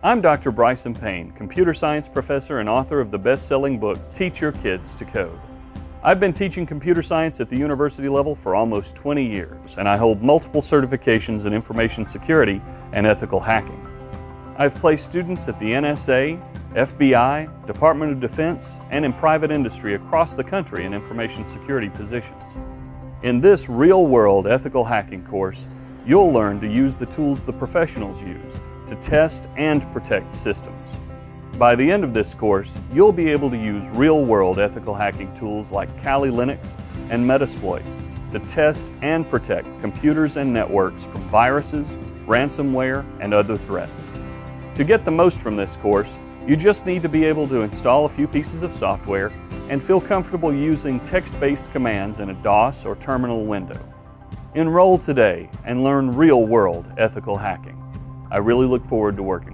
I'm Dr. Bryson Payne, computer science professor and author of the best-selling book, Teach Your Kids to Code. I've been teaching computer science at the university level for almost 20 years, and I hold multiple certifications in information security and ethical hacking. I've placed students at the NSA, FBI, Department of Defense, and in private industry across the country in information security positions. In this real-world ethical hacking course, you'll learn to use the tools the professionals use to test and protect systems. By the end of this course, you'll be able to use real-world ethical hacking tools like Kali Linux and Metasploit to test and protect computers and networks from viruses, ransomware, and other threats. To get the most from this course, you just need to be able to install a few pieces of software and feel comfortable using text-based commands in a DOS or terminal window. Enroll today and learn real-world ethical hacking. I really look forward to working with you.